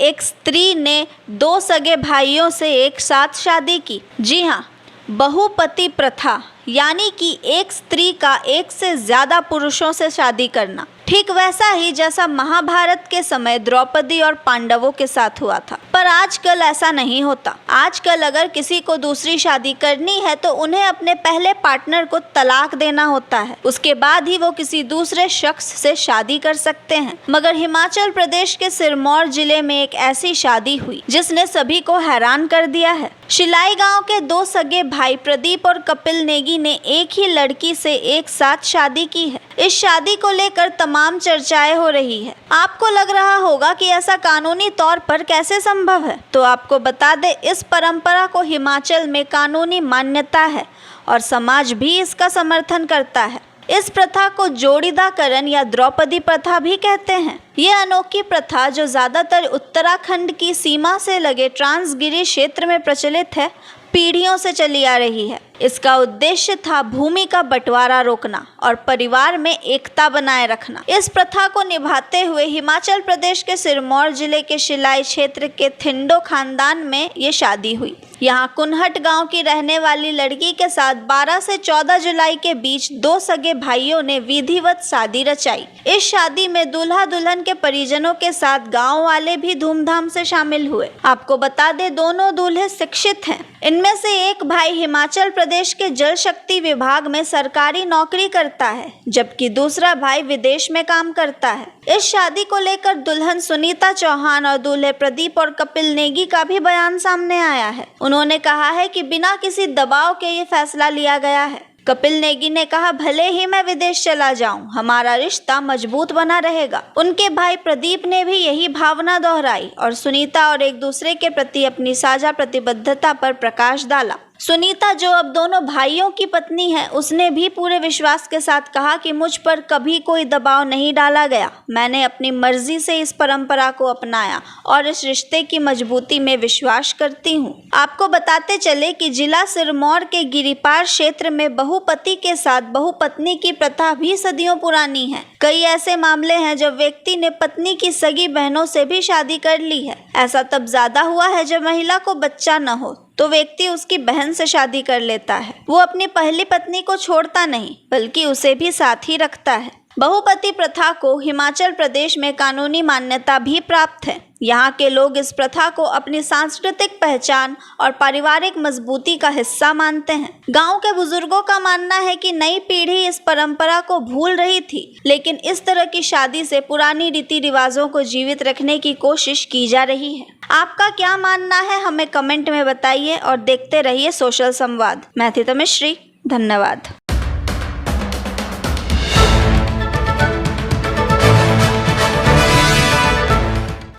एक स्त्री ने 2 सगे भाइयों से एक साथ शादी की। जी हाँ, बहुपति प्रथा यानी कि एक स्त्री का एक से ज्यादा पुरुषों से शादी करना, ठीक वैसा ही जैसा महाभारत के समय द्रौपदी और पांडवों के साथ हुआ था। पर आजकल ऐसा नहीं होता। आजकल अगर किसी को दूसरी शादी करनी है तो उन्हें अपने पहले पार्टनर को तलाक देना होता है, उसके बाद ही वो किसी दूसरे शख्स से शादी कर सकते हैं। मगर हिमाचल प्रदेश के सिरमौर जिले में एक ऐसी शादी हुई जिसने सभी को हैरान कर दिया है। शिलाई गांव के 2 सगे भाई प्रदीप और कपिल नेगी ने एक ही लड़की से एक साथ शादी की है। इस शादी को लेकर तमाम चर्चाएं हो रही है। आपको लग रहा होगा कि ऐसा कानूनी तौर पर कैसे संभव है, तो आपको बता दें, इस परंपरा को हिमाचल में कानूनी मान्यता है और समाज भी इसका समर्थन करता है। इस प्रथा को जोड़ीदाकरण या द्रौपदी प्रथा भी कहते हैं। ये अनोखी प्रथा जो ज़्यादातर उत्तराखंड की सीमा से लगे ट्रांसगिरी क्षेत्र में प्रचलित है, पीढ़ियों से चली आ रही है। इसका उद्देश्य था भूमि का बंटवारा रोकना और परिवार में एकता बनाए रखना। इस प्रथा को निभाते हुए हिमाचल प्रदेश के सिरमौर जिले के शिलाई क्षेत्र के थिंडो खानदान में ये शादी हुई। यहाँ कुनहट गांव की रहने वाली लड़की के साथ 12 से 14 जुलाई के बीच 2 सगे भाइयों ने विधिवत शादी रचाई। इस शादी में दूल्हा दुल्हन के परिजनों के साथ गांव वाले भी धूमधाम से शामिल हुए। आपको बता दें, दोनों दूल्हे शिक्षित हैं। इनमें से एक भाई हिमाचल प्रदेश के जल शक्ति विभाग में सरकारी नौकरी करता है, जबकि दूसरा भाई विदेश में काम करता है। इस शादी को लेकर दुल्हन सुनीता चौहान और दूल्हे प्रदीप और कपिल नेगी का भी बयान सामने आया है। उन्होंने कहा है कि बिना किसी दबाव के ये फैसला लिया गया है। कपिल नेगी ने कहा, भले ही मैं विदेश चला जाऊं, हमारा रिश्ता मजबूत बना रहेगा। उनके भाई प्रदीप ने भी यही भावना दोहराई और सुनीता और एक दूसरे के प्रति अपनी साझा प्रतिबद्धता पर प्रकाश डाला। सुनीता, जो अब दोनों भाइयों की पत्नी है, उसने भी पूरे विश्वास के साथ कहा कि मुझ पर कभी कोई दबाव नहीं डाला गया। मैंने अपनी मर्जी से इस परंपरा को अपनाया और इस रिश्ते की मजबूती में विश्वास करती हूँ। आपको बताते चले कि जिला सिरमौर के गिरिपार क्षेत्र में बहुपति के साथ बहुपत्नी की प्रथा भी सदियों पुरानी है। कई ऐसे मामले हैं जब व्यक्ति ने पत्नी की सगी बहनों से भी शादी कर ली है। ऐसा तब ज्यादा हुआ है जब महिला को बच्चा न हो तो व्यक्ति उसकी बहन से शादी कर लेता है। वो अपनी पहली पत्नी को छोड़ता नहीं, बल्कि उसे भी साथ ही रखता है। बहुपति प्रथा को हिमाचल प्रदेश में कानूनी मान्यता भी प्राप्त है। यहाँ के लोग इस प्रथा को अपनी सांस्कृतिक पहचान और पारिवारिक मजबूती का हिस्सा मानते हैं। गांव के बुजुर्गों का मानना है कि नई पीढ़ी इस परंपरा को भूल रही थी, लेकिन इस तरह की शादी से पुरानी रीति रिवाजों को जीवित रखने की कोशिश की जा रही है। आपका क्या मानना है, हमें कमेंट में बताइए और देखते रहिए सोशल संवाद। मैं थी तमिश्री, धन्यवाद।